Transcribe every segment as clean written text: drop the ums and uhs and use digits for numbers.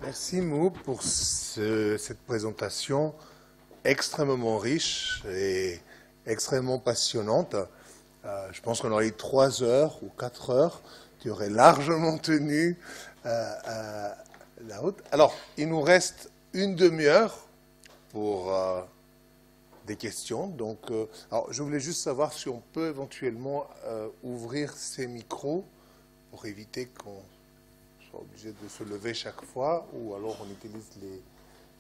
Merci Mou pour cette présentation extrêmement riche et extrêmement passionnante. Je pense qu'on aurait eu 3 heures ou 4 heures. Tu aurais largement tenu la route. Alors, il nous reste une demi-heure pour des questions. Donc, alors, je voulais juste savoir si on peut éventuellement ouvrir ces micros pour éviter qu'on soit obligé de se lever chaque fois, ou alors on utilise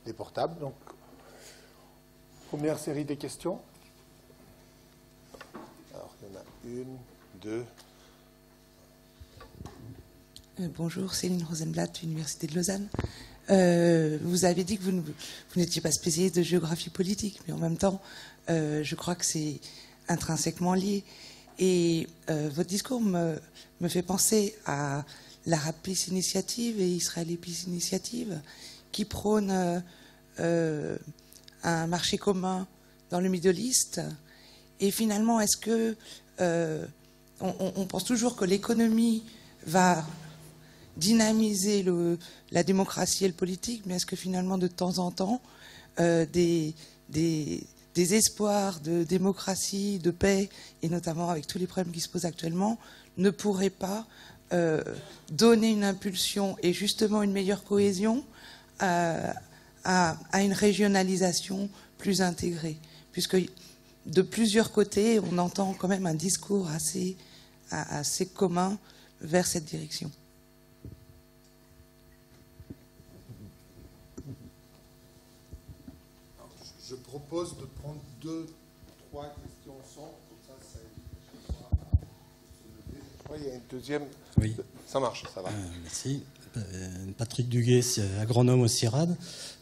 les portables. Donc, première série de questions. Alors, il y en a une, deux. Bonjour, Céline Rosenblatt, Université de Lausanne. Vous avez dit que vous n'étiez pas spécialiste de géographie politique, mais en même temps, je crois que c'est intrinsèquement lié. Et votre discours me fait penser à l'Arab Peace Initiative et Israeli Peace Initiative, qui prônent un marché commun dans le Middle East. Et finalement, est-ce que on pense toujours que l'économie va dynamiser la démocratie et le politique, mais est-ce que finalement, de temps en temps, des espoirs de démocratie, de paix, et notamment avec tous les problèmes qui se posent actuellement, ne pourraient pas donner une impulsion et justement une meilleure cohésion à une régionalisation plus intégrée, puisque de plusieurs côtés, on entend quand même un discours assez commun vers cette direction. Je propose de prendre 2, 3 questions ensemble, comme ça je crois qu'il y a une deuxième. Oui. Ça marche, ça va. Merci. Patrick Duguet, agronome au CIRAD.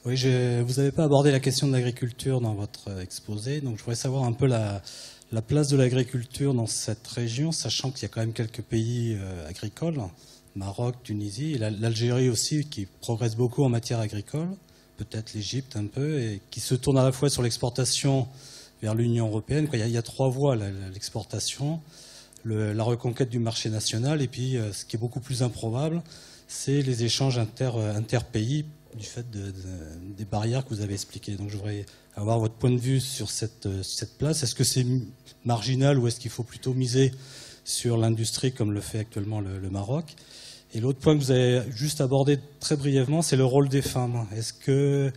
Oui, vous n'avez pas abordé la question de l'agriculture dans votre exposé, donc je voudrais savoir un peu la place de l'agriculture dans cette région, sachant qu'il y a quand même quelques pays agricoles, Maroc, Tunisie, et l'Algérie aussi, qui progresse beaucoup en matière agricole, peut-être l'Égypte un peu, et qui se tourne à la fois sur l'exportation vers l'Union européenne. Il y a 3 voies, l'exportation, la reconquête du marché national, et puis ce qui est beaucoup plus improbable, c'est les échanges interpays du fait des barrières que vous avez expliquées. Donc je voudrais avoir votre point de vue sur cette place. Est-ce que c'est marginal ou est-ce qu'il faut plutôt miser sur l'industrie comme le fait actuellement le Maroc? Et l'autre point que vous avez juste abordé très brièvement, c'est le rôle des femmes. Est-ce que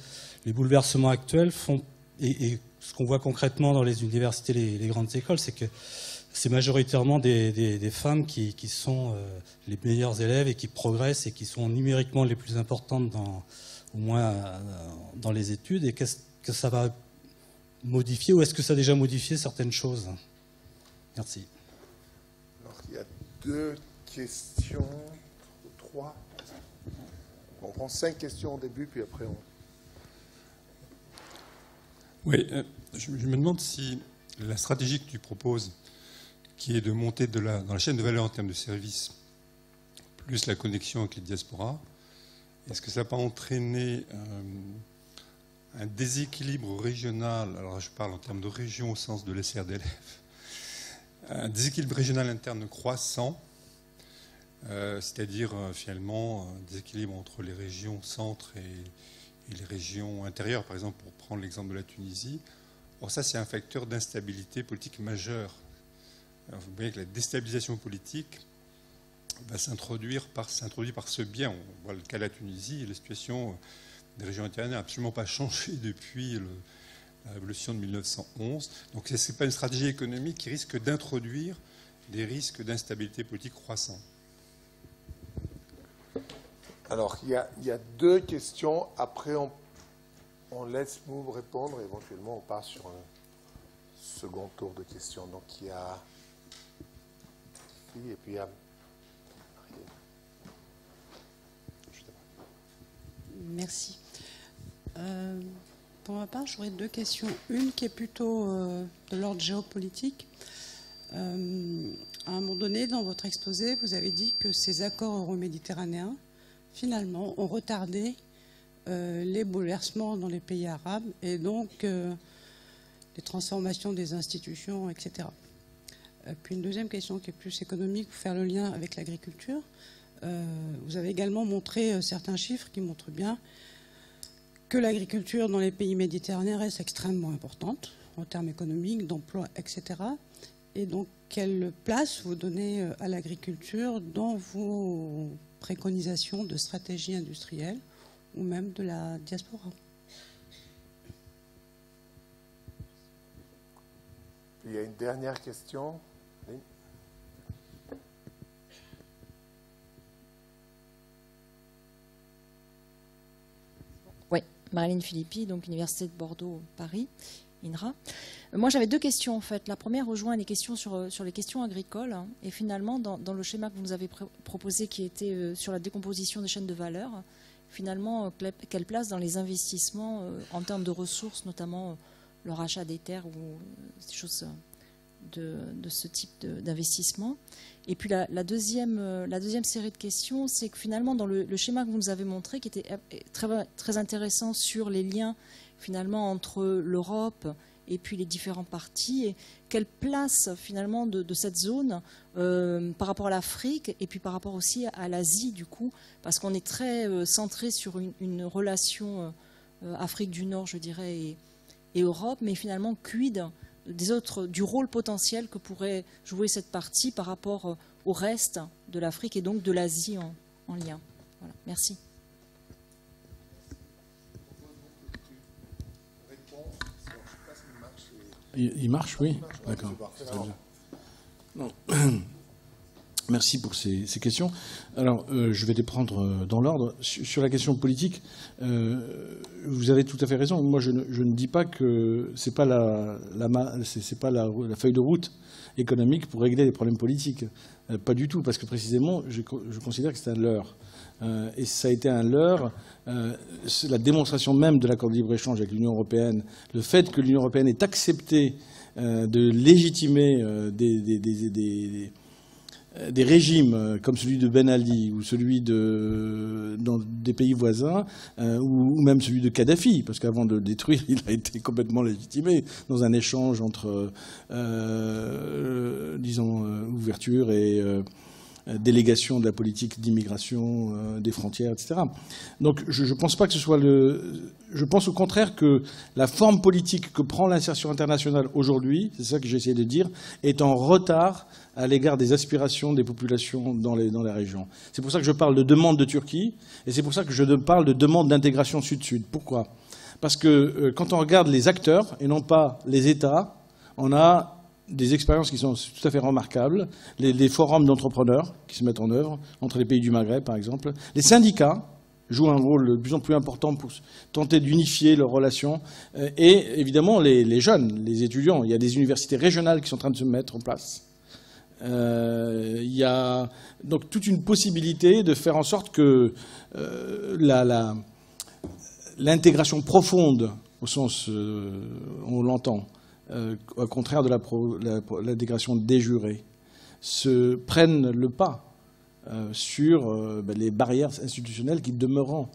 les bouleversements actuels font... Et ce qu'on voit concrètement dans les universités, les grandes écoles, c'est que c'est majoritairement des femmes qui sont les meilleures élèves et qui progressent et qui sont numériquement les plus importantes, au moins dans les études. Et qu'est-ce que ça va modifier, ou est-ce que ça a déjà modifié certaines choses? Merci. Alors, il y a 2 questions, 3. On prend 5 questions au début, puis après on... Oui, je me demande si la stratégie que tu proposes, qui est de monter dans la chaîne de valeur en termes de services, plus la connexion avec les diasporas, est-ce que ça n'a pas entraîné un déséquilibre régional? Alors je parle en termes de région au sens de l'SRDLF, un déséquilibre régional interne croissant, c'est-à-dire finalement un déséquilibre entre les régions centres et les régions intérieures, par exemple pour prendre l'exemple de la Tunisie. Or ça, c'est un facteur d'instabilité politique majeur. Alors, vous voyez que la déstabilisation politique va s'introduire par ce biais. On voit le cas de la Tunisie, et la situation des régions intérieures n'a absolument pas changé depuis la révolution de 1911. Donc ce n'est pas une stratégie économique qui risque d'introduire des risques d'instabilité politique croissants. Alors, il y a 2 questions. Après, on laisse Mou répondre. Éventuellement, on passe sur un second tour de questions. Donc, il y a... Et puis, il y a... Merci. Pour ma part, j'aurais 2 questions. Une qui est plutôt de l'ordre géopolitique. À un moment donné, dans votre exposé, vous avez dit que ces accords euro-méditerranéens, finalement, ont retardé les bouleversements dans les pays arabes et donc les transformations des institutions, etc. Puis une deuxième question qui est plus économique, pour faire le lien avec l'agriculture. Vous avez également montré certains chiffres qui montrent bien que l'agriculture dans les pays méditerranéens reste extrêmement importante en termes économiques, d'emploi, etc. Et donc, quelle place vous donnez à l'agriculture dans vos préconisations de stratégie industrielle ou même de la diaspora? Il y a une dernière question. Oui. Oui, Marilyn Philippi, donc Université de Bordeaux, Paris, INRA. Moi, j'avais deux questions, en fait. La première rejoint les questions sur les questions agricoles. Hein, et finalement, dans le schéma que vous nous avez proposé, qui était sur la décomposition des chaînes de valeur, finalement, quelle place dans les investissements en termes de ressources, notamment le rachat des terres ou des choses de ce type d'investissement. Et puis la deuxième série de questions, c'est que finalement, dans le schéma que vous nous avez montré, qui était très, très intéressant sur les liens finalement entre l'Europe et puis les différents partis, et quelle place finalement de cette zone par rapport à l'Afrique et puis par rapport aussi à l'Asie du coup, parce qu'on est très centré sur une relation Afrique du Nord, je dirais, et Europe, mais finalement quid du rôle potentiel que pourrait jouer cette partie par rapport au reste de l'Afrique et donc de l'Asie en lien. Voilà, merci. Il marche, oui. D'accord. Merci pour ces questions. Alors, je vais les prendre dans l'ordre. Sur la question politique, vous avez tout à fait raison. Moi, je ne dis pas que c'est pas la feuille de route économique pour régler les problèmes politiques. Pas du tout, parce que précisément, je considère que c'est un leurre. Et ça a été un leurre. La démonstration même de l'accord de libre-échange avec l'Union européenne, le fait que l'Union européenne ait accepté de légitimer des régimes comme celui de Ben Ali ou celui dans des pays voisins ou même celui de Kadhafi, parce qu'avant de le détruire, il a été complètement légitimé dans un échange entre, disons, ouverture et délégation de la politique d'immigration, des frontières, etc. Donc je ne pense pas que ce soit Je pense au contraire que la forme politique que prend l'insertion internationale aujourd'hui, c'est ça que j'ai essayé de dire, est en retard à l'égard des aspirations des populations dans les régions. C'est pour ça que je parle de demande de Turquie, et c'est pour ça que je parle de demande d'intégration Sud-Sud. Pourquoi ? Parce que quand on regarde les acteurs, et non pas les États, on a des expériences qui sont tout à fait remarquables, les forums d'entrepreneurs qui se mettent en œuvre, entre les pays du Maghreb par exemple. Les syndicats jouent un rôle de plus en plus important pour tenter d'unifier leurs relations. Et évidemment les jeunes, les étudiants. Il y a des universités régionales qui sont en train de se mettre en place. Il y a donc toute une possibilité de faire en sorte que l'intégration profonde, au sens on l'entend, au contraire de l'intégration déjurée, se prennent le pas sur les barrières institutionnelles qui demeurent.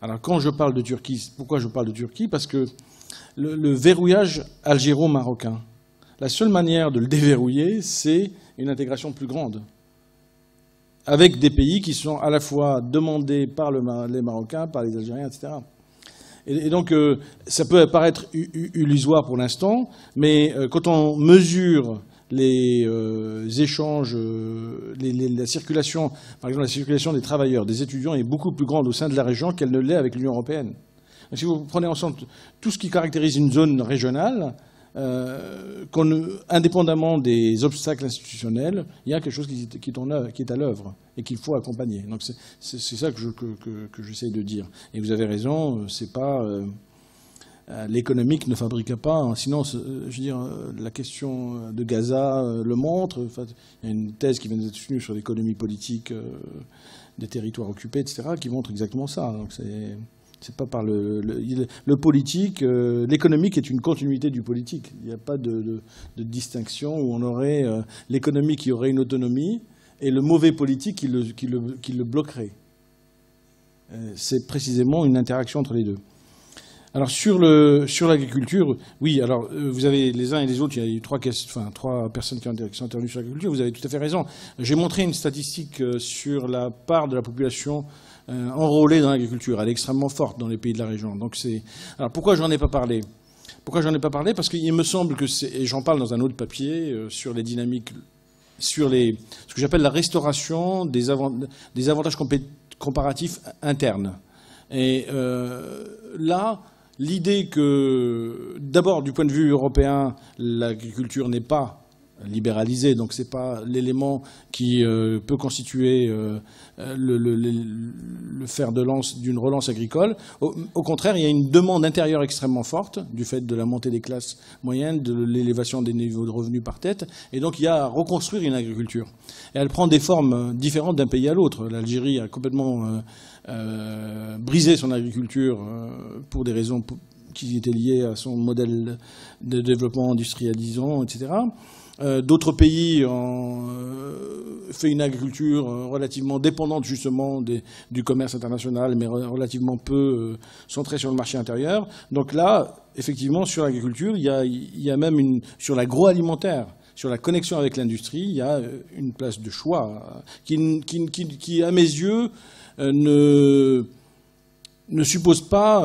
Alors quand je parle de Turquie, pourquoi je parle de Turquie ? Parce que le verrouillage algéro-marocain, la seule manière de le déverrouiller, c'est une intégration plus grande, avec des pays qui sont à la fois demandés par les Marocains, par les Algériens, etc. Et donc, ça peut paraître illusoire pour l'instant, mais quand on mesure les échanges, la circulation, par exemple la circulation des travailleurs, des étudiants est beaucoup plus grande au sein de la région qu'elle ne l'est avec l'Union européenne. Donc, si vous prenez ensemble tout ce qui caractérise une zone régionale, indépendamment des obstacles institutionnels, il y a quelque chose qui est à l'œuvre et qu'il faut accompagner. Donc c'est ça que j'essaye de dire. Et vous avez raison, c'est pas l'économique ne fabrique pas. Sinon, je veux dire, la question de Gaza le montre. Enfin, il y a une thèse qui vient d'être soutenue sur l'économie politique des territoires occupés, etc., qui montre exactement ça. Donc c'est pas par le politique, l'économique est une continuité du politique. Il n'y a pas de distinction où on aurait l'économie qui aurait une autonomie et le mauvais politique qui le bloquerait. C'est précisément une interaction entre les deux. Alors sur l'agriculture, oui. Alors vous avez les uns et les autres. Il y a eu trois personnes qui sont intervenues sur l'agriculture. Vous avez tout à fait raison. J'ai montré une statistique sur la part de la population enrôlée dans l'agriculture. Elle est extrêmement forte dans les pays de la région. Donc alors pourquoi j'en ai pas parlé? Parce qu'il me semble que et j'en parle dans un autre papier sur les dynamiques, sur ce que j'appelle la restauration des avantages comparatifs internes. Et là, l'idée que, d'abord, du point de vue européen, l'agriculture n'est pas libéralisée, donc ce n'est pas l'élément qui peut constituer le fer de lance d'une relance agricole. Au contraire, il y a une demande intérieure extrêmement forte du fait de la montée des classes moyennes, de l'élévation des niveaux de revenus par tête, et donc il y a à reconstruire une agriculture. Et elle prend des formes différentes d'un pays à l'autre. L'Algérie a complètement brisé son agriculture pour des raisons qui étaient liées à son modèle de développement industrialisant, etc. D'autres pays ont fait une agriculture relativement dépendante justement du commerce international, mais relativement peu centrée sur le marché intérieur. Donc là, effectivement, sur l'agriculture, il y a même sur l'agroalimentaire, sur la connexion avec l'industrie, il y a une place de choix qui à mes yeux, ne suppose pas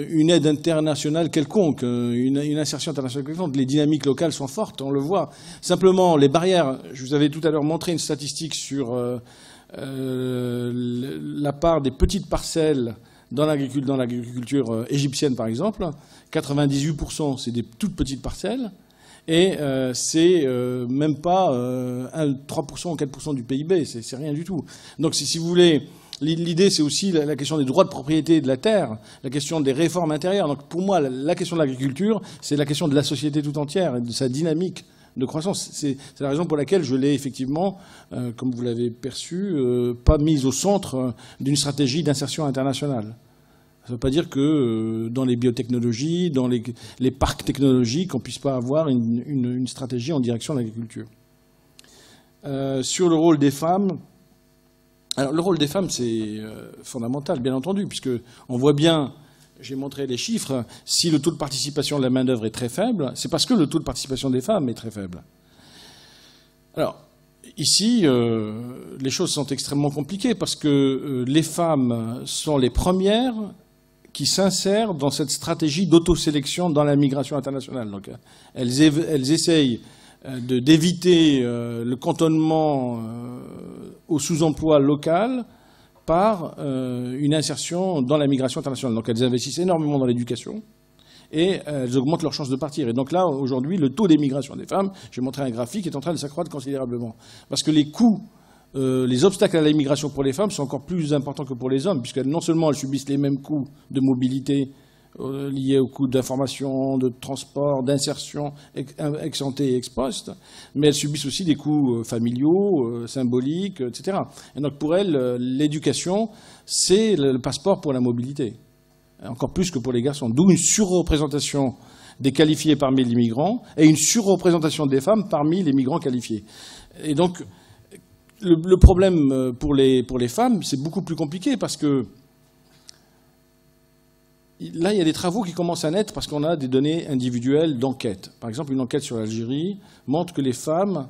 une aide internationale quelconque, une insertion internationale quelconque. Les dynamiques locales sont fortes, on le voit. Simplement, les barrières, je vous avais tout à l'heure montré une statistique sur la part des petites parcelles dans l'agriculture égyptienne, par exemple. 98%, c'est des toutes petites parcelles. Et c'est même pas 3% ou 4% du PIB, c'est rien du tout. Donc si vous voulez, l'idée c'est aussi la question des droits de propriété de la terre, la question des réformes intérieures. Donc pour moi, la question de l'agriculture, c'est la question de la société tout entière et de sa dynamique de croissance. C'est la raison pour laquelle je l'ai effectivement, comme vous l'avez perçu, pas mise au centre d'une stratégie d'insertion internationale. Ça ne veut pas dire que dans les biotechnologies, dans les parcs technologiques, on ne puisse pas avoir une stratégie en direction de l'agriculture. Sur le rôle des femmes, alors le rôle des femmes, c'est fondamental, bien entendu, puisqu'on voit bien, j'ai montré les chiffres, si le taux de participation de la main-d'œuvre est très faible, c'est parce que le taux de participation des femmes est très faible. Alors, ici, les choses sont extrêmement compliquées, parce que les femmes sont les premières qui s'insèrent dans cette stratégie d'autosélection dans la migration internationale. Donc, elles essayent d'éviter le cantonnement au sous-emploi local par une insertion dans la migration internationale. Donc elles investissent énormément dans l'éducation et elles augmentent leurs chances de partir. Et donc là, aujourd'hui, le taux d'émigration des femmes, j'ai montré un graphique, est en train de s'accroître considérablement. Parce que les coûts, les obstacles à l'immigration pour les femmes sont encore plus importants que pour les hommes, puisque non seulement elles subissent les mêmes coûts de mobilité liés aux coûts d'information, de transport, d'insertion ex ante et ex post, mais elles subissent aussi des coûts familiaux, symboliques, etc. Et donc pour elles, l'éducation, c'est le passeport pour la mobilité, encore plus que pour les garçons. D'où une surreprésentation des qualifiés parmi les migrants et une surreprésentation des femmes parmi les migrants qualifiés. Et donc le problème pour les femmes, c'est beaucoup plus compliqué parce que là, il y a des travaux qui commencent à naître parce qu'on a des données individuelles d'enquête. Par exemple, une enquête sur l'Algérie montre que les femmes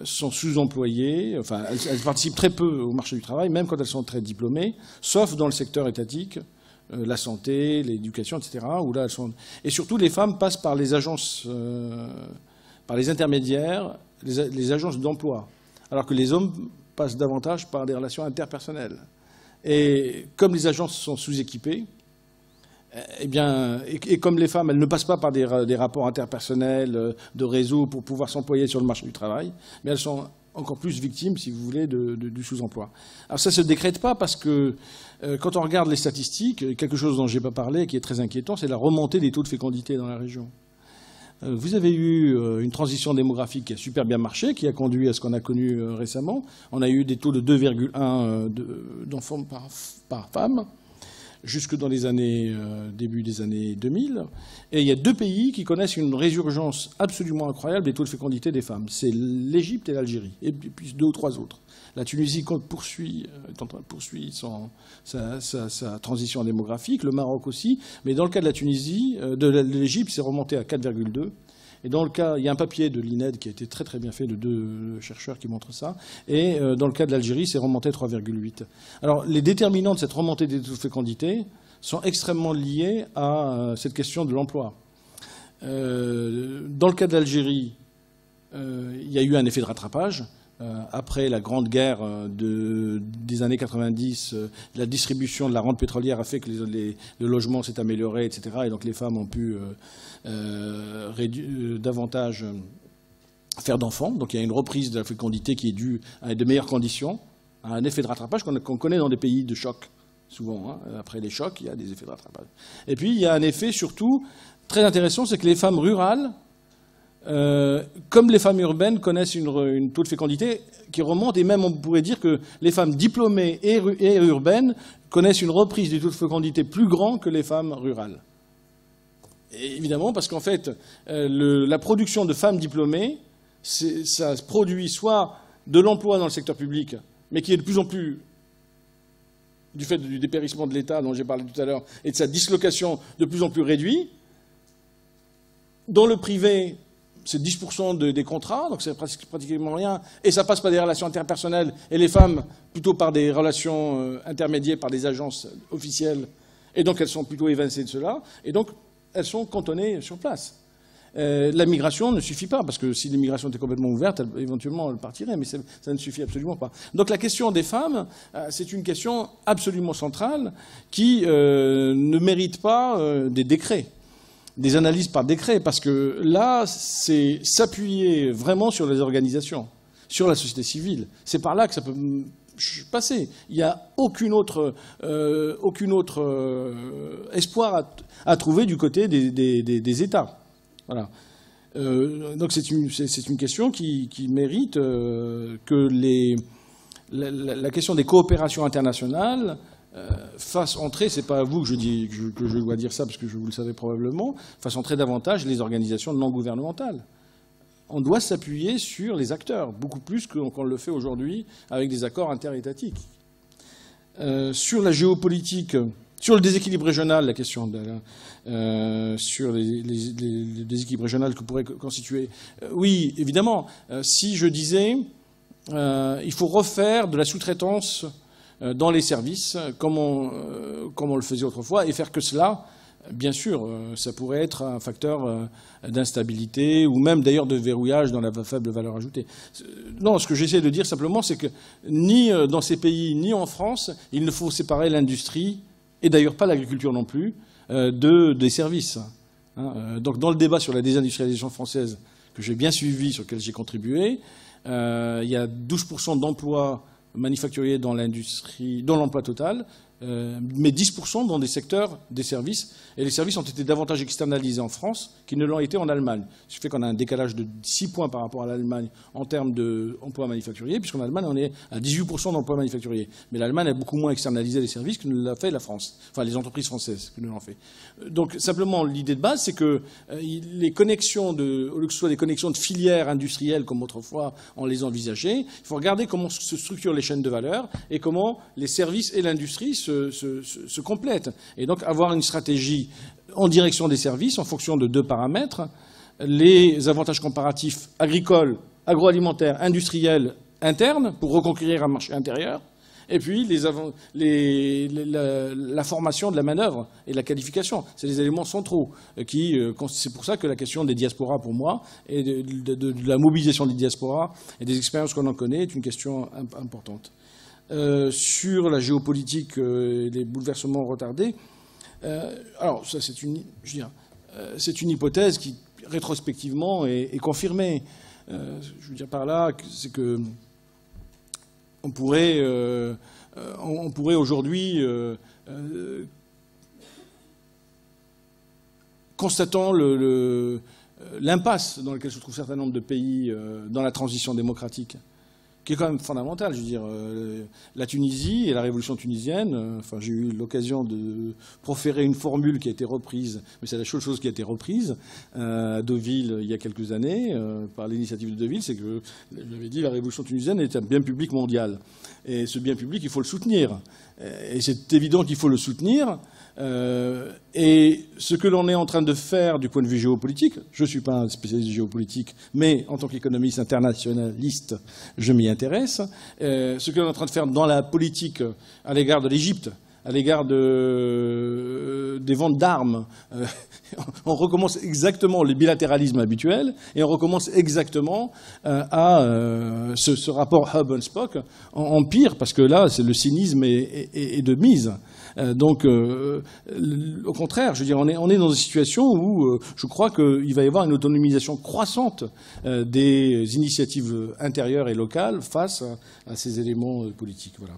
sont sous-employées, enfin, elles participent très peu au marché du travail, même quand elles sont très diplômées, sauf dans le secteur étatique, la santé, l'éducation, etc. Où là, elles sont... Et surtout, les femmes passent par les agences, par les intermédiaires, les agences d'emploi, alors que les hommes passent davantage par des relations interpersonnelles. Et comme les agences sont sous-équipées, eh bien, et comme les femmes, elles ne passent pas par des rapports interpersonnels, de réseau pour pouvoir s'employer sur le marché du travail, mais elles sont encore plus victimes, si vous voulez, du sous-emploi. Alors ça ne se décrète pas parce que quand on regarde les statistiques, quelque chose dont je n'ai pas parlé, qui est très inquiétant, c'est la remontée des taux de fécondité dans la région. Vous avez eu une transition démographique qui a super bien marché, qui a conduit à ce qu'on a connu récemment. On a eu des taux de 2,1 d'enfants par femme. jusque dans les années, début des années 2000. Et il y a 2 pays qui connaissent une résurgence absolument incroyable des taux de fécondité des femmes. C'est l'Égypte et l'Algérie, et puis 2 ou 3 autres. La Tunisie est en train de poursuivre sa transition démographique, le Maroc aussi. Mais dans le cas de la Tunisie, de l'Égypte, c'est remonté à 4,2. Et dans le cas, il y a un papier de l'INED qui a été très très bien fait de 2 chercheurs qui montrent ça. Et dans le cas de l'Algérie, c'est remonté à 3,8. Alors, les déterminants de cette remontée des taux de fécondité sont extrêmement liés à cette question de l'emploi. Dans le cas de l'Algérie, il y a eu un effet de rattrapage. Après la grande guerre des années 90, la distribution de la rente pétrolière a fait que le logement s'est amélioré, etc. Et donc les femmes ont pu davantage faire d'enfants. Donc il y a une reprise de la fécondité qui est due à de meilleures conditions, à un effet de rattrapage qu'on connaît dans des pays de choc, souvent. Après les chocs, il y a des effets de rattrapage. Et puis il y a un effet surtout très intéressant, c'est que les femmes rurales, comme les femmes urbaines, connaissent une taux de fécondité qui remonte, et même on pourrait dire que les femmes diplômées et urbaines connaissent une reprise du taux de fécondité plus grand que les femmes rurales. Et évidemment, parce qu'en fait, la production de femmes diplômées, ça produit soit de l'emploi dans le secteur public, mais qui est de plus en plus, du fait du dépérissement de l'État dont j'ai parlé tout à l'heure, et de sa dislocation de plus en plus réduite. Dans le privé, c'est 10% des contrats, donc c'est pratiquement rien. Et ça passe par des relations interpersonnelles, et les femmes, plutôt par des relations intermédiaires, par des agences officielles. Et donc elles sont plutôt évincées de cela. Et donc elles sont cantonnées sur place. La migration ne suffit pas, parce que si l'immigration était complètement ouverte, éventuellement elle partirait, mais ça ne suffit absolument pas. Donc la question des femmes, c'est une question absolument centrale qui ne mérite pas des décrets. Des analyses par décret, parce que là, c'est s'appuyer vraiment sur les organisations, sur la société civile. C'est par là que ça peut passer. Il n'y a aucune autre espoir à trouver du côté des États. Voilà. Donc c'est une question qui mérite que la question des coopérations internationales fasse entrer, c'est pas à vous que je dois dire ça parce que vous le savez probablement, fasse entrer davantage les organisations non gouvernementales. On doit s'appuyer sur les acteurs, beaucoup plus qu'on le fait aujourd'hui avec des accords interétatiques. Sur la géopolitique, sur le déséquilibre régional, la question sur les déséquilibres régionaux que pourrait constituer. Oui, évidemment, si je disais il faut refaire de la sous-traitance dans les services, comme on le faisait autrefois, et faire que cela, bien sûr, ça pourrait être un facteur d'instabilité, ou même d'ailleurs de verrouillage dans la faible valeur ajoutée. Non, ce que j'essaie de dire simplement, c'est que ni dans ces pays, ni en France, il ne faut séparer l'industrie, et d'ailleurs pas l'agriculture non plus, des services. Donc dans le débat sur la désindustrialisation française, que j'ai bien suivi, sur lequel j'ai contribué, il y a 12% d'emplois manufacturiers dans l'industrie, dans l'emploi total, mais 10% dans des secteurs des services. Et les services ont été davantage externalisés en France qu'ils ne l'ont été en Allemagne. Ce qui fait qu'on a un décalage de 6 points par rapport à l'Allemagne en termes d'emploi manufacturier, puisqu'en Allemagne, on est à 18% d'emploi manufacturier. Mais l'Allemagne a beaucoup moins externalisé les services que ne l'a fait la France. Enfin, les entreprises françaises que ne l'ont fait. Donc, simplement, l'idée de base, c'est que les connexions au lieu que ce soit des connexions de filières industrielles, comme autrefois on les envisageait, il faut regarder comment se structurent les chaînes de valeur et comment les services et l'industrie se complètent. Et donc, avoir une stratégie en direction des services en fonction de 2 paramètres, les avantages comparatifs agricoles, agroalimentaires, industriels, internes, pour reconquérir un marché intérieur, et puis la formation de la manœuvre et la qualification. C'est les éléments centraux. C'est pour ça que la question des diasporas, pour moi, et de la mobilisation des diasporas et des expériences qu'on en connaît, est une question importante. Sur la géopolitique, les bouleversements retardés, alors ça c'est une hypothèse qui rétrospectivement est confirmée. Je veux dire par là, c'est que on pourrait aujourd'hui, constatant l'impasse dans laquelle se trouvent un certain nombre de pays dans la transition démocratique, qui est quand même fondamental. Je veux dire, la Tunisie et la révolution tunisienne, enfin, j'ai eu l'occasion de proférer une formule qui a été reprise, mais c'est la seule chose qui a été reprise à Deauville il y a quelques années, par l'initiative de Deauville, c'est que, j'avais dit, la révolution tunisienne est un bien public mondial. Et ce bien public, il faut le soutenir. Et c'est évident qu'il faut le soutenir. Et ce que l'on est en train de faire du point de vue géopolitique, je ne suis pas un spécialiste de géopolitique, mais en tant qu'économiste internationaliste, je m'y intéresse. Ce que l'on est en train de faire dans la politique à l'égard de l'Égypte, à l'égard des ventes d'armes, on recommence exactement le bilatéralisme habituel et on recommence exactement à ce rapport hub and spoke en pire, parce que là, c'est le cynisme est de mise. Donc, au contraire, je veux dire, on est dans une situation où je crois qu'il va y avoir une autonomisation croissante des initiatives intérieures et locales face à ces éléments politiques. Voilà.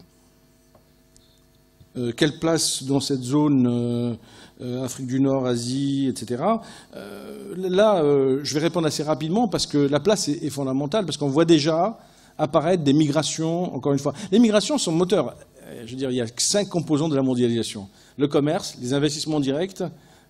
Quelle place dans cette zone Afrique du Nord, Asie, etc. Là, je vais répondre assez rapidement parce que la place est fondamentale, parce qu'on voit déjà apparaître des migrations, encore une fois. Les migrations sont moteurs. Je veux dire, il y a 5 composants de la mondialisation. Le commerce, les investissements directs,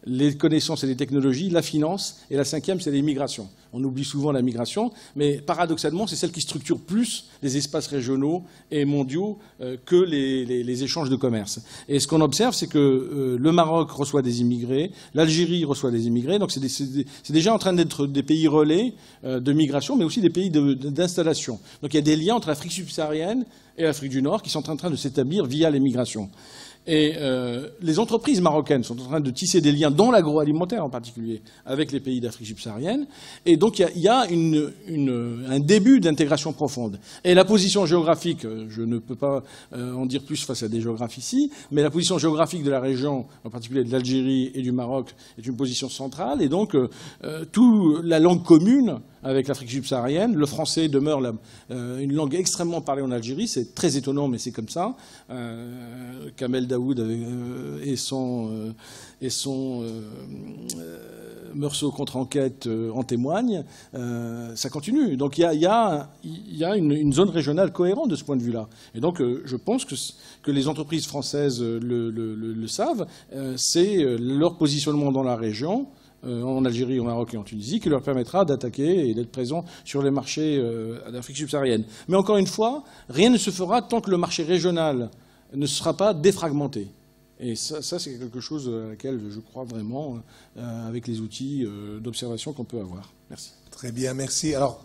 les connaissances et les technologies, la finance, et la 5e, c'est les migrations. On oublie souvent la migration, mais paradoxalement, c'est celle qui structure plus les espaces régionaux et mondiaux que les échanges de commerce. Et ce qu'on observe, c'est que le Maroc reçoit des immigrés, l'Algérie reçoit des immigrés, donc c'est déjà en train d'être des pays relais de migration, mais aussi des pays d'installation. Donc il y a des liens entre l'Afrique subsaharienne et l'Afrique du Nord qui sont en train de s'établir via les migrations. Et les entreprises marocaines sont en train de tisser des liens, dans l'agroalimentaire en particulier, avec les pays d'Afrique subsaharienne. Et donc il y a un début d'intégration profonde. Et la position géographique, je ne peux pas en dire plus face à des géographes ici, mais la position géographique de la région, en particulier de l'Algérie et du Maroc, est une position centrale. Et donc toute la langue commune avec l'Afrique subsaharienne, le français demeure une langue extrêmement parlée en Algérie. C'est très étonnant, mais c'est comme ça. Kamel Daoud et son Meursault contre-enquête en témoignent. Ça continue. Donc il y a une zone régionale cohérente de ce point de vue-là. Et donc je pense que les entreprises françaises le savent. C'est leur positionnement dans la région, en Algérie, au Maroc et en Tunisie, qui leur permettra d'attaquer et d'être présents sur les marchés d'Afrique subsaharienne. Mais encore une fois, rien ne se fera tant que le marché régional ne sera pas défragmenté. Et ça c'est quelque chose à laquelle je crois vraiment avec les outils d'observation qu'on peut avoir. Merci. Très bien, merci. Alors,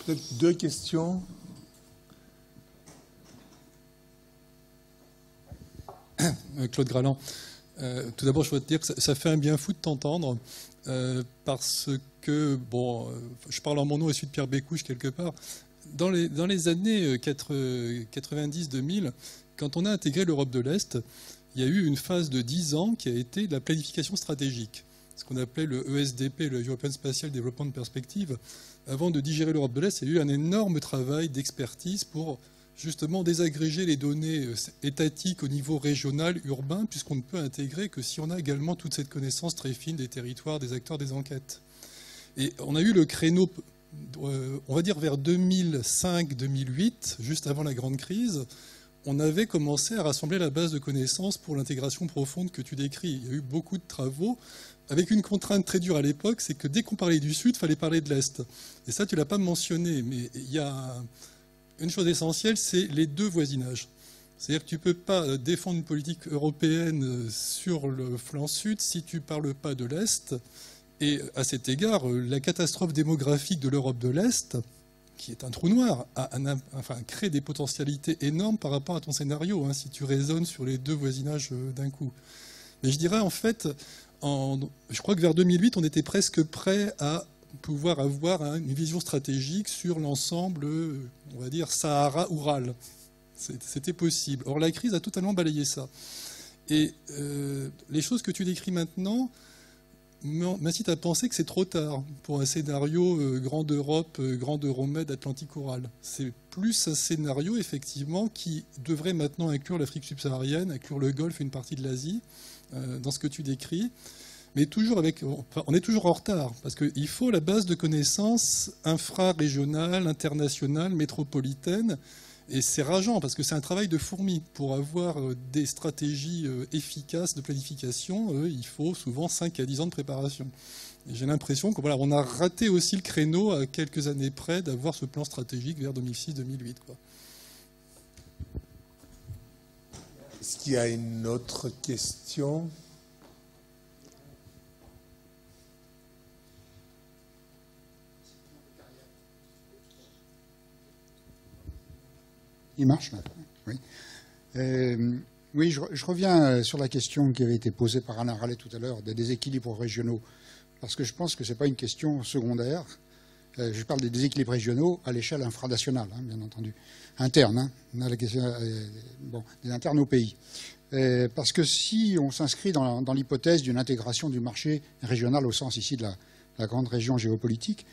peut-être 2 questions. Claude Graland. Tout d'abord, je voudrais te dire que ça fait un bien fou de t'entendre, parce que, bon, je parle en mon nom et celui de Pierre Bécouche quelque part. Dans les années 90-2000, quand on a intégré l'Europe de l'Est, il y a eu une phase de 10 ans qui a été la planification stratégique, ce qu'on appelait le ESDP, le European Spatial Development Perspective. Avant de digérer l'Europe de l'Est, il y a eu un énorme travail d'expertise pour justement désagréger les données étatiques au niveau régional, urbain, puisqu'on ne peut intégrer que si on a également toute cette connaissance très fine des territoires, des acteurs, des enquêtes. Et on a eu le créneau, on va dire vers 2005-2008, juste avant la grande crise, on avait commencé à rassembler la base de connaissances pour l'intégration profonde que tu décris. Il y a eu beaucoup de travaux, avec une contrainte très dure à l'époque, c'est que dès qu'on parlait du Sud, il fallait parler de l'Est. Et ça, tu ne l'as pas mentionné, mais il y a une chose essentielle, c'est les 2 voisinages. C'est-à-dire que tu ne peux pas défendre une politique européenne sur le flanc Sud si tu ne parles pas de l'Est. Et à cet égard, la catastrophe démographique de l'Europe de l'Est, qui est un trou noir, crée des potentialités énormes par rapport à ton scénario, si tu raisonnes sur les 2 voisinages d'un coup. Mais je dirais en fait, je crois que vers 2008, on était presque prêt à pouvoir avoir une vision stratégique sur l'ensemble, on va dire, Sahara-Oural. C'était possible. Or, la crise a totalement balayé ça. Et les choses que tu décris maintenant m'incitent à penser que c'est trop tard pour un scénario Grande Europe, Grande Euromed, Atlantique Oural. C'est plus un scénario, effectivement, qui devrait maintenant inclure l'Afrique subsaharienne, inclure le Golfe et une partie de l'Asie, dans ce que tu décris. mais toujours on est toujours en retard, parce qu'il faut la base de connaissances infra-régionale, internationale, métropolitaine, et c'est rageant, parce que c'est un travail de fourmi. Pour avoir des stratégies efficaces de planification, il faut souvent 5 à 10 ans de préparation. Et j'ai l'impression qu'on on a raté aussi le créneau à quelques années près d'avoir ce plan stratégique vers 2006-2008. Est-ce qu'il y a une autre question ? Il marche, là. Oui. Oui, je reviens sur la question qui avait été posée par Alain Rallet tout à l'heure, des déséquilibres régionaux, parce que je pense que ce n'est pas une question secondaire. Je parle des déséquilibres régionaux à l'échelle infranationale, hein, bien entendu, interne, hein, la question, des internes au pays. Parce que si on s'inscrit dans l'hypothèse d'une intégration du marché régional au sens ici de la grande région géopolitique,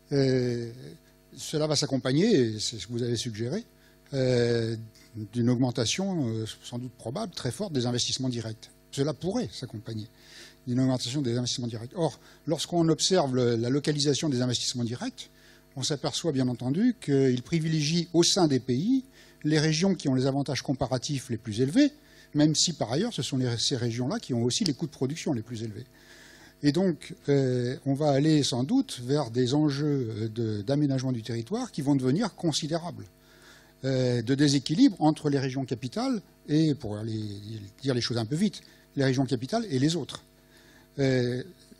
cela va s'accompagner, c'est ce que vous avez suggéré, d'une augmentation sans doute probable, très forte, des investissements directs. Cela pourrait s'accompagner d'une augmentation des investissements directs. Or, lorsqu'on observe la localisation des investissements directs, on s'aperçoit bien entendu qu'ils privilégient au sein des pays les régions qui ont les avantages comparatifs les plus élevés, même si par ailleurs ce sont ces régions-là qui ont aussi les coûts de production les plus élevés. Et donc, on va aller sans doute vers des enjeux d'aménagement du territoire qui vont devenir considérables, de déséquilibre entre les régions capitales et, pour aller dire les choses un peu vite, les régions capitales et les autres.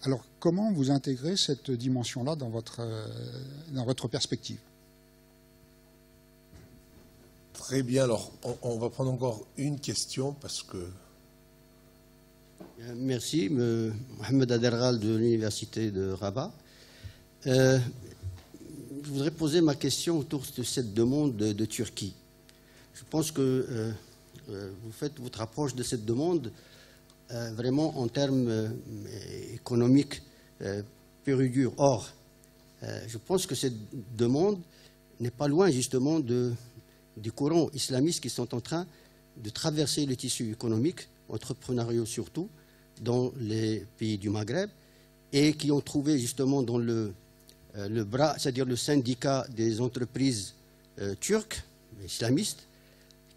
Alors, comment vous intégrez cette dimension-là dans votre perspective ? Très bien. Alors, on va prendre encore une question parce que... Merci. Mohamed Aderghal de l'Université de Rabat. Je voudrais poser ma question autour de cette demande de Turquie. Je pense que vous faites votre approche de cette demande vraiment en termes économiques pur et dur. Or, je pense que cette demande n'est pas loin justement des courants islamistes qui sont en train de traverser le tissu économique, entrepreneurial surtout, dans les pays du Maghreb, et qui ont trouvé justement dans le bras, c'est-à-dire le syndicat des entreprises turques, islamistes,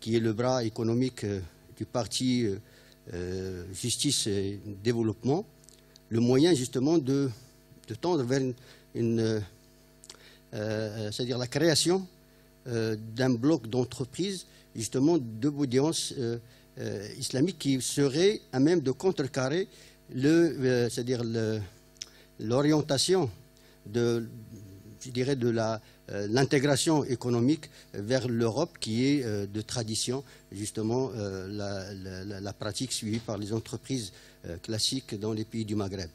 qui est le bras économique du parti Justice et Développement, le moyen justement de tendre vers c'est-à-dire la création d'un bloc d'entreprises justement d'obédience islamique qui serait à même de contrecarrer c'est-à-dire l'orientation de l'intégration économique vers l'Europe qui est de tradition justement la pratique suivie par les entreprises classiques dans les pays du Maghreb.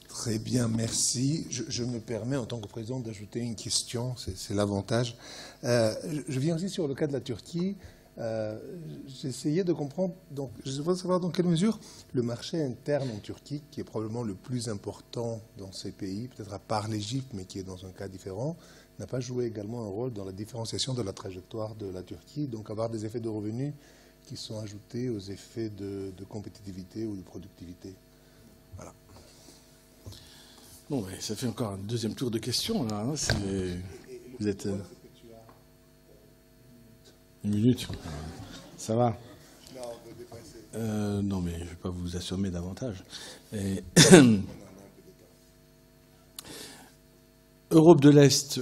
Très bien, merci. Je me permets en tant que président d'ajouter une question, c'est l'avantage. Je viens aussi sur le cas de la Turquie. J'essayais de comprendre, donc je voudrais savoir dans quelle mesure le marché interne en Turquie, qui est probablement le plus important dans ces pays, peut-être à part l'Égypte, mais qui est dans un cas différent, n'a pas joué également un rôle dans la différenciation de la trajectoire de la Turquie, donc avoir des effets de revenus qui sont ajoutés aux effets de compétitivité ou de productivité. Voilà. Bon, ça fait encore un deuxième tour de questions, là. Hein, vous êtes... Une minute, ça va. Non, mais je ne vais pas vous assommer davantage. Europe de l'Est,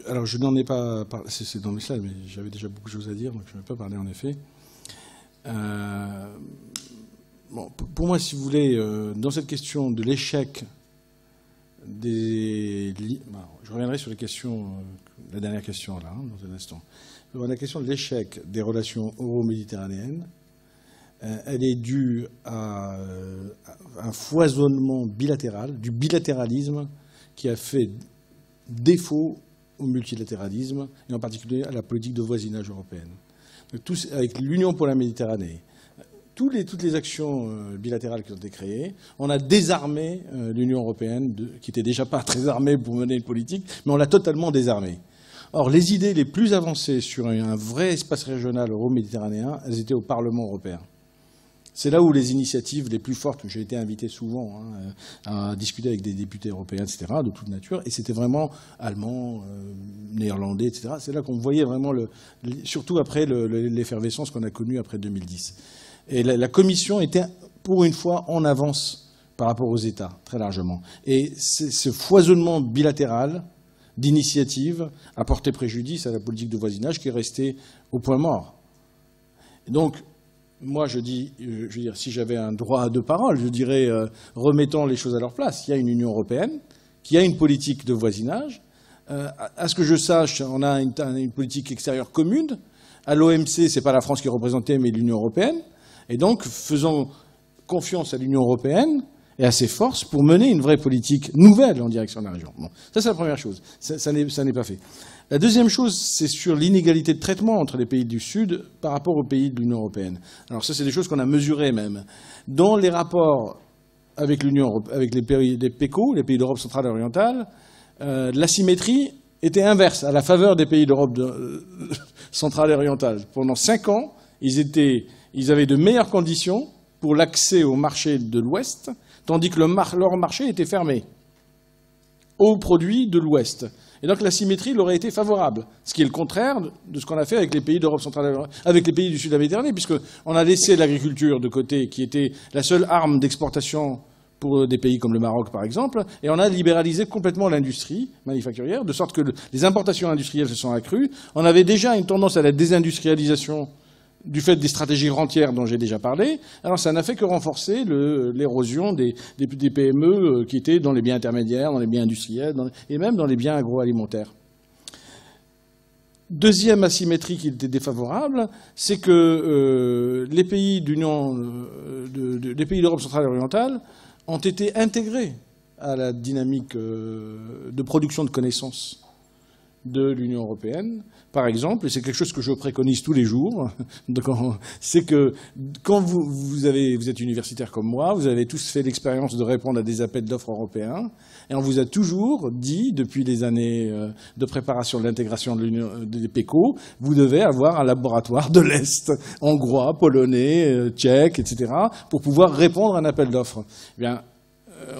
alors je n'en ai pas parlé, c'est dans mes slides, mais j'avais déjà beaucoup de choses à dire, donc je ne vais pas parler en effet. Bon, pour moi, si vous voulez, dans cette question de l'échec des... je reviendrai sur les questions, la dernière question là, hein, dans un instant. La question de l'échec des relations euro-méditerranéennes, elle est due à un foisonnement bilatéral, du bilatéralisme qui a fait défaut au multilatéralisme, et en particulier à la politique de voisinage européenne. Avec l'Union pour la Méditerranée, toutes les actions bilatérales qui ont été créées, on a désarmé l'Union européenne, qui n'était déjà pas très armée pour mener une politique, mais on l'a totalement désarmée. Or, les idées les plus avancées sur un vrai espace régional euro-méditerranéen, elles étaient au Parlement européen. C'est là où les initiatives les plus fortes, j'ai été invité souvent à discuter avec des députés européens, etc., de toute nature, et c'était vraiment allemand, néerlandais, etc. C'est là qu'on voyait vraiment, surtout après l'effervescence qu'on a connue après 2010. Et la Commission était, pour une fois, en avance par rapport aux États, très largement. Et ce foisonnement bilatéral d'initiatives a porté préjudice à la politique de voisinage qui est restée au point mort. Donc, moi, je veux dire, si j'avais un droit de parole, je dirais, remettons les choses à leur place. Il y a une Union européenne qui a une politique de voisinage. À ce que je sache, on a une politique extérieure commune. À l'OMC, c'est pas la France qui est représentée, mais l'Union européenne. Et donc, faisons confiance à l'Union européenne et à ses forces pour mener une vraie politique nouvelle en direction de la région. Bon, ça, c'est la première chose. Ça n'est pas fait. La deuxième chose, c'est sur l'inégalité de traitement entre les pays du Sud par rapport aux pays de l'Union européenne. Alors ça, c'est des choses qu'on a mesurées même. Dans les rapports avec les pays des PECO, les pays d'Europe centrale et orientale, l'asymétrie était inverse, à la faveur des pays d'Europe centrale et orientale. Pendant 5 ans, ils avaient de meilleures conditions pour l'accès au marché de l'Ouest, tandis que leur marché était fermé aux produits de l'Ouest. Et donc l'asymétrie leur aurait été favorable, ce qui est le contraire de ce qu'on a fait avec les pays d'Europe centrale, avec les pays du sud de la Méditerranée, puisqu'on a laissé l'agriculture de côté, qui était la seule arme d'exportation pour des pays comme le Maroc, par exemple, et on a libéralisé complètement l'industrie manufacturière, de sorte que les importations industrielles se sont accrues. On avait déjà une tendance à la désindustrialisation du fait des stratégies rentières dont j'ai déjà parlé. Alors ça n'a fait que renforcer l'érosion des PME qui étaient dans les biens intermédiaires, dans les biens industriels, et même dans les biens agroalimentaires. Deuxième asymétrie qui était défavorable, c'est que les pays d'Europe centrale et orientale ont été intégrés à la dynamique de production de connaissances de l'Union européenne. Par exemple, et c'est quelque chose que je préconise tous les jours, c'est que quand vous êtes universitaire comme moi, vous avez tous fait l'expérience de répondre à des appels d'offres européens, et on vous a toujours dit, depuis les années de préparation de l'intégration des PECO, vous devez avoir un laboratoire de l'Est, hongrois, polonais, tchèque, etc., pour pouvoir répondre à un appel d'offres. Eh bien,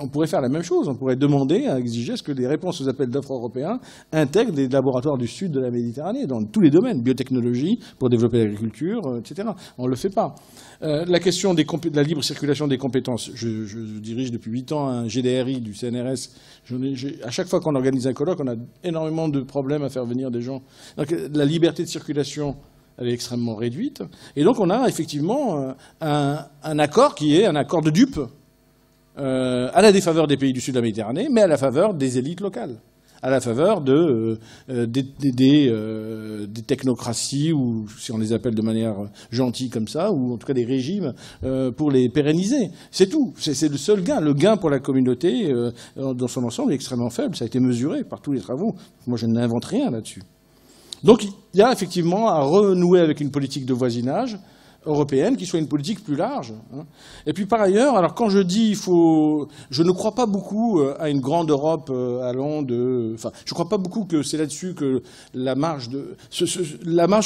on pourrait faire la même chose. On pourrait demander, exiger ce que les réponses aux appels d'offres européens intègrent des laboratoires du sud de la Méditerranée, dans tous les domaines, biotechnologie, pour développer l'agriculture, etc. On ne le fait pas. La question de la libre circulation des compétences, je dirige depuis 8 ans un GDRI du CNRS. À chaque fois qu'on organise un colloque, on a énormément de problèmes à faire venir des gens. Donc, la liberté de circulation, elle est extrêmement réduite. Et donc, on a effectivement un accord qui est un accord de dupes, à la défaveur des pays du sud de la Méditerranée, mais à la faveur des élites locales, à la faveur des technocraties, ou si on les appelle de manière gentille comme ça, ou en tout cas des régimes, pour les pérenniser. C'est tout. C'est le seul gain. Le gain pour la communauté, dans son ensemble, est extrêmement faible. Ça a été mesuré par tous les travaux. Moi, je n'invente rien là-dessus. Donc, il y a effectivement à renouer avec une politique de voisinage européenne qui soit une politique plus large. Et puis par ailleurs, alors quand je dis je ne crois pas beaucoup à une grande Europe allant enfin, je ne crois pas beaucoup que c'est là-dessus que la marge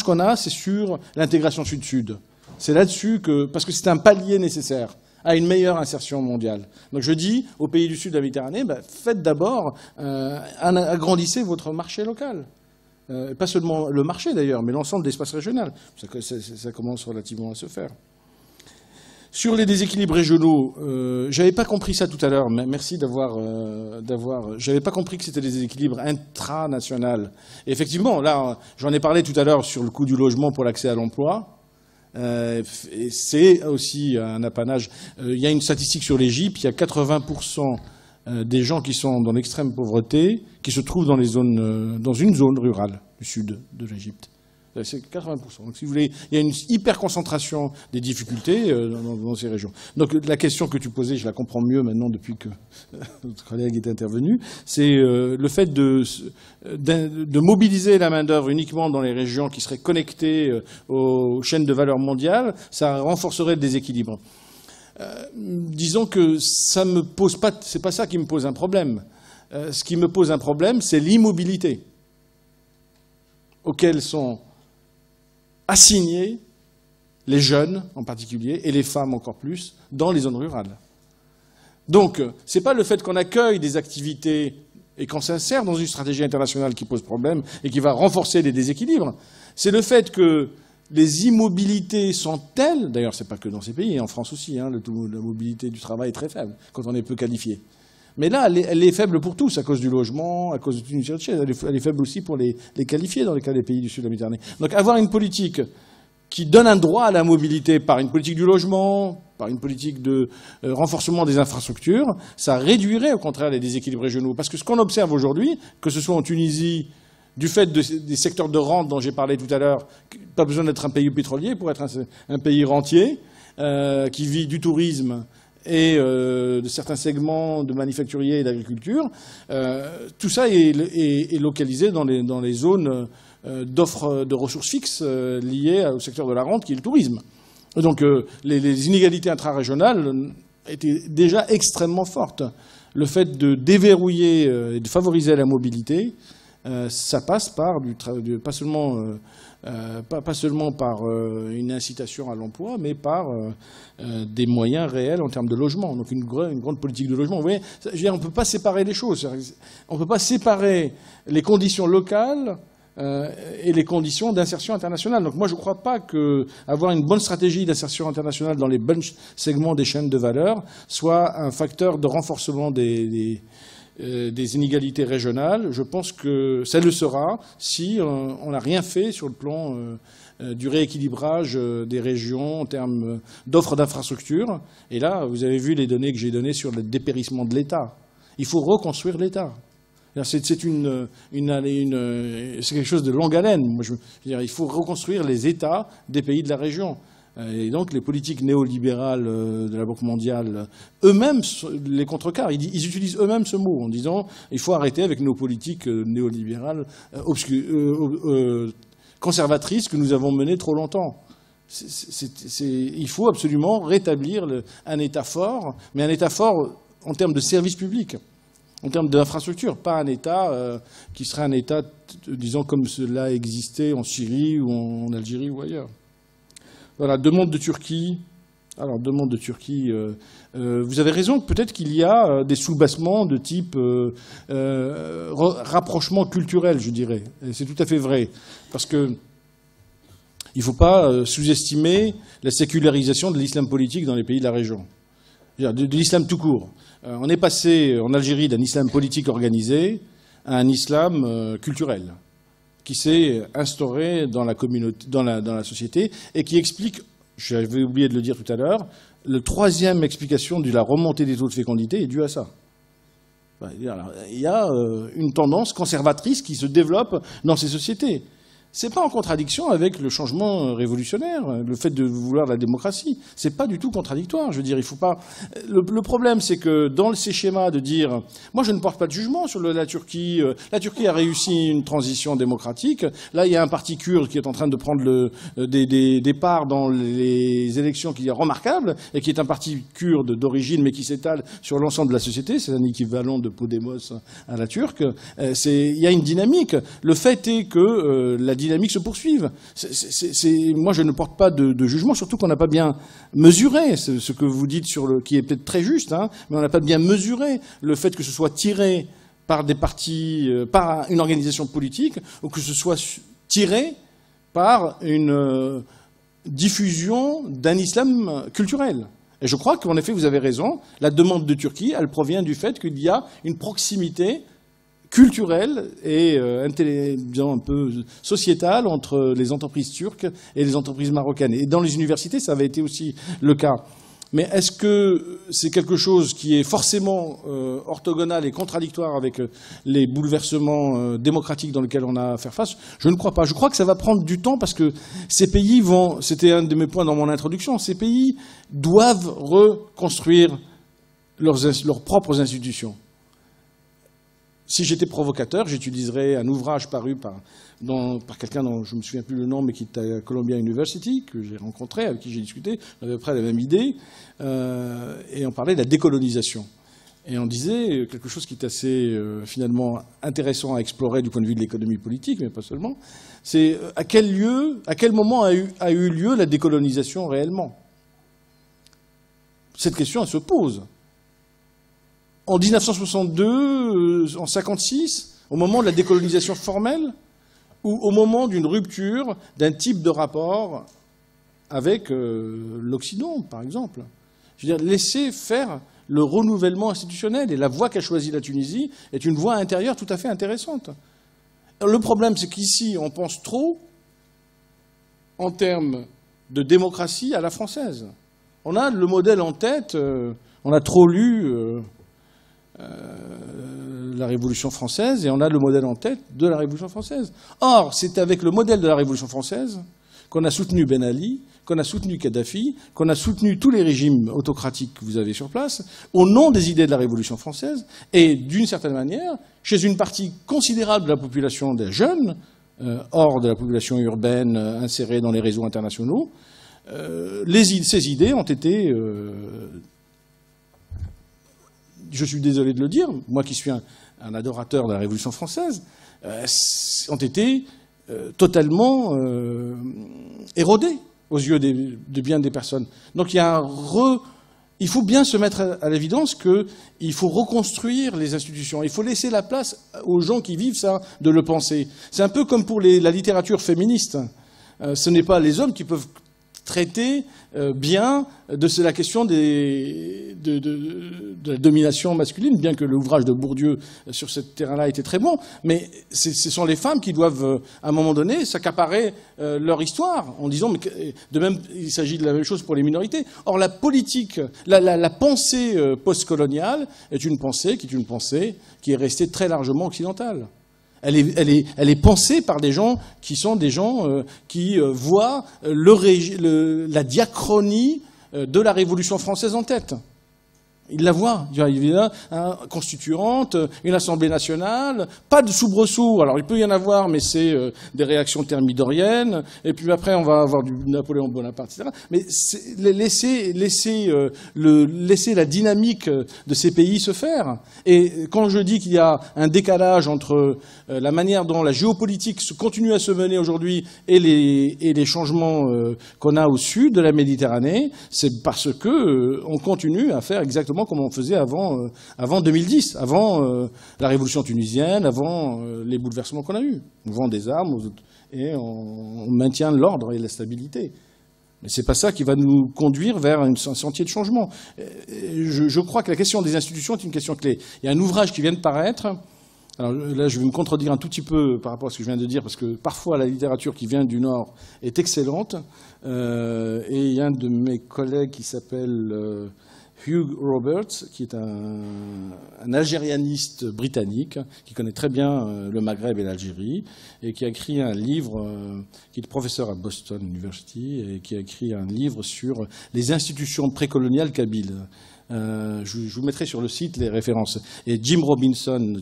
qu'on a, c'est sur l'intégration sud-sud. C'est là-dessus parce que c'est un palier nécessaire à une meilleure insertion mondiale. Donc je dis aux pays du sud de la Méditerranée, faites d'abord, agrandissez votre marché local. Pas seulement le marché d'ailleurs, mais l'ensemble de l'espace régional. Ça commence relativement à se faire. Sur les déséquilibres régionaux, j'avais pas compris ça tout à l'heure. Merci j'avais pas compris que c'était des déséquilibres intranationaux. Effectivement, là, j'en ai parlé tout à l'heure sur le coût du logement pour l'accès à l'emploi. C'est aussi un apanage. Il y a une statistique sur l'Égypte, il y a 80% des gens qui sont dans l'extrême pauvreté, qui se trouvent dans une zone rurale du sud de l'Égypte. C'est 80%. Donc, si vous voulez, il y a une hyper-concentration des difficultés dans ces régions. Donc, la question que tu posais, je la comprends mieux maintenant depuis que notre collègue est intervenu, c'est le fait de mobiliser la main-d'œuvre uniquement dans les régions qui seraient connectées aux chaînes de valeur mondiales, ça renforcerait le déséquilibre. Disons que ça me pose pas, c'est pas ça qui me pose un problème. Ce qui me pose un problème, c'est l'immobilité auquel sont assignés les jeunes en particulier, et les femmes encore plus, dans les zones rurales. Donc, ce n'est pas le fait qu'on accueille des activités et qu'on s'insère dans une stratégie internationale qui pose problème et qui va renforcer les déséquilibres. C'est le fait que les immobilités sont telles, d'ailleurs ce n'est pas que dans ces pays, en France aussi, la mobilité du travail est très faible quand on est peu qualifié. Mais là, elle est faible pour tous, à cause du logement, à cause de toute une série de choses. Elle est faible aussi pour les qualifiés dans le cas des pays du sud de la Méditerranée. Donc avoir une politique qui donne un droit à la mobilité par une politique du logement, par une politique de renforcement des infrastructures, ça réduirait au contraire les déséquilibres régionaux. Parce que ce qu'on observe aujourd'hui, que ce soit en Tunisie, du fait des secteurs de rente dont j'ai parlé tout à l'heure, pas besoin d'être un pays pétrolier pour être un pays rentier, qui vit du tourisme et de certains segments de manufacturiers et d'agriculture, tout ça est localisé dans les zones d'offres de ressources fixes liées au secteur de la rente, qui est le tourisme. Donc les inégalités intrarégionales étaient déjà extrêmement fortes. Le fait de déverrouiller et de favoriser la mobilité, ça passe par pas seulement par une incitation à l'emploi, mais par des moyens réels en termes de logement. Donc une grande politique de logement. Vous voyez, je veux dire, on ne peut pas séparer les choses. On ne peut pas séparer les conditions locales et les conditions d'insertion internationale. Donc moi, je ne crois pas qu'avoir une bonne stratégie d'insertion internationale dans les bons segments des chaînes de valeur soit un facteur de renforcement des inégalités régionales. Je pense que ça le sera si on n'a rien fait sur le plan du rééquilibrage des régions en termes d'offres d'infrastructures. Et là, vous avez vu les données que j'ai données sur le dépérissement de l'État. Il faut reconstruire l'État. C'est quelque chose de longue haleine. Moi, je veux dire, il faut reconstruire les États des pays de la région. Et donc les politiques néolibérales de la Banque mondiale, eux-mêmes les contrecarrent. Ils utilisent eux-mêmes ce mot en disant il faut arrêter avec nos politiques néolibérales conservatrices que nous avons menées trop longtemps. Il faut absolument rétablir un État fort, mais un État fort en termes de services publics, en termes d'infrastructures, pas un État qui serait un État, disons, comme cela existait en Syrie ou en Algérie ou ailleurs. Voilà, demande de Turquie. Alors, demande de Turquie, vous avez raison, peut-être qu'il y a des soubassements de type rapprochement culturel, je dirais. C'est tout à fait vrai. Parce que il ne faut pas sous-estimer la sécularisation de l'islam politique dans les pays de la région. De l'islam tout court. On est passé en Algérie d'un islam politique organisé à un islam culturel, qui s'est instauré dans la communauté, dans la société, et qui explique, j'avais oublié de le dire tout à l'heure, la troisième explication de la remontée des taux de fécondité est due à ça. Il y a une tendance conservatrice qui se développe dans ces sociétés. C'est pas en contradiction avec le changement révolutionnaire, le fait de vouloir la démocratie. C'est pas du tout contradictoire. Je veux dire, il faut pas. Le problème, c'est que dans ces schémas de dire, moi, je ne porte pas de jugement sur la Turquie. La Turquie a réussi une transition démocratique. Là, il y a un parti kurde qui est en train de prendre des parts dans les élections qui est remarquable et qui est un parti kurde d'origine, mais qui s'étale sur l'ensemble de la société. C'est un équivalent de Podemos à la turque. Il y a une dynamique. Le fait est que la dynamique se poursuive. Moi, je ne porte pas de jugement, surtout qu'on n'a pas bien mesuré ce que vous dites qui est peut-être très juste, mais on n'a pas bien mesuré le fait que ce soit tiré par des partis, par une organisation politique, ou que ce soit tiré par une diffusion d'un islam culturel. Et je crois qu'en effet, vous avez raison, la demande de Turquie, elle provient du fait qu'il y a une proximité culturelle et disons un peu sociétale entre les entreprises turques et les entreprises marocaines. Et dans les universités, ça avait été aussi le cas. Mais est-ce que c'est quelque chose qui est forcément orthogonal et contradictoire avec les bouleversements démocratiques dans lesquels on a à faire face? Je ne crois pas. Je crois que ça va prendre du temps parce que ces pays vont, c'était un de mes points dans mon introduction, ces pays doivent reconstruire leurs propres institutions. Si j'étais provocateur, j'utiliserais un ouvrage paru par quelqu'un dont je ne me souviens plus le nom, mais qui est à Columbia University, que j'ai rencontré, avec qui j'ai discuté, on avait à peu près la même idée, et on parlait de la décolonisation. Et on disait quelque chose qui est assez finalement intéressant à explorer du point de vue de l'économie politique, mais pas seulement, c'est à quel moment a eu lieu la décolonisation réellement. Cette question, elle se pose. En 1962, en 1956, au moment de la décolonisation formelle, ou au moment d'une rupture d'un type de rapport avec l'Occident, par exemple. Je veux dire, laisser faire le renouvellement institutionnel. Et la voie qu'a choisie la Tunisie est une voie intérieure tout à fait intéressante. Le problème, c'est qu'ici, on pense trop en termes de démocratie à la française. On a le modèle en tête, on a trop lu la Révolution française et on a le modèle en tête de la Révolution française. Or, c'est avec le modèle de la Révolution française qu'on a soutenu Ben Ali, qu'on a soutenu Kadhafi, qu'on a soutenu tous les régimes autocratiques que vous avez sur place, au nom des idées de la Révolution française, et d'une certaine manière, chez une partie considérable de la population des jeunes, hors de la population urbaine insérée dans les réseaux internationaux, ces idées ont été, je suis désolé de le dire, moi qui suis un adorateur de la Révolution française, ont été totalement érodées aux yeux de bien des personnes. Donc il faut bien se mettre à l'évidence qu'il faut reconstruire les institutions. Il faut laisser la place aux gens qui vivent ça, de le penser. C'est un peu comme pour la littérature féministe. Ce n'est pas les hommes qui peuvent traiter bien de la question de la domination masculine, bien que l'ouvrage de Bourdieu sur ce terrain-là était très bon, mais ce sont les femmes qui doivent, à un moment donné, s'accaparer leur histoire, en disant, mais de même, il s'agit de la même chose pour les minorités. Or, la politique, la pensée postcoloniale est une pensée qui est restée très largement occidentale. Elle est pensée par des gens qui sont des gens qui voient la diachronie de la Révolution française en tête. Ils la voient. Il y a constituante, une Assemblée nationale, pas de soubresauts. Alors il peut y en avoir, mais c'est des réactions thermidoriennes. Et puis après, on va avoir du Napoléon Bonaparte, etc. Mais laisser la dynamique de ces pays se faire. Et quand je dis qu'il y a un décalage entre la manière dont la géopolitique continue à se mener aujourd'hui et les changements qu'on a au sud de la Méditerranée, c'est parce que on continue à faire exactement comme on faisait avant 2010, avant la révolution tunisienne, avant les bouleversements qu'on a eus. On vend des armes et on maintient l'ordre et la stabilité. Mais ce n'est pas ça qui va nous conduire vers un sentier de changement. Je crois que la question des institutions est une question clé. Il y a un ouvrage qui vient de paraître. Alors là, je vais me contredire un tout petit peu par rapport à ce que je viens de dire, parce que parfois la littérature qui vient du Nord est excellente. Et il y a un de mes collègues qui s'appelle Hugh Roberts, qui est un algérianiste britannique, qui connaît très bien le Maghreb et l'Algérie, et qui a écrit un livre, qui est professeur à Boston University, et qui a écrit un livre sur les institutions précoloniales kabyles. Je vous mettrai sur le site les références. Et James Robinson,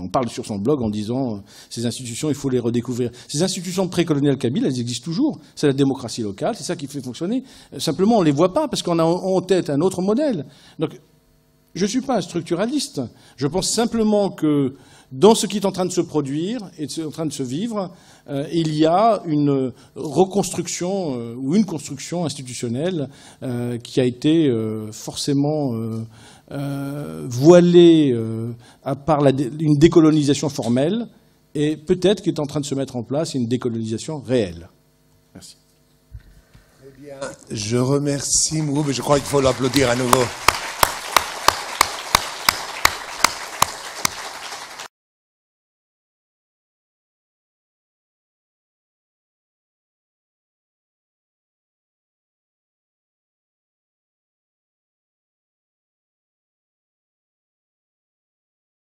on parle sur son blog en disant ces institutions, il faut les redécouvrir. Ces institutions précoloniales kabyles, elles existent toujours. C'est la démocratie locale, c'est ça qui fait fonctionner. Simplement, on ne les voit pas parce qu'on a en tête un autre modèle. Donc, je ne suis pas un structuraliste. Je pense simplement que dans ce qui est en train de se produire et en train de se vivre, il y a une reconstruction ou une construction institutionnelle qui a été forcément voilée par une décolonisation formelle et peut-être qu'il est en train de se mettre en place une décolonisation réelle. Merci. Très bien. Je remercie Mouroub et je crois qu'il faut l'applaudir à nouveau.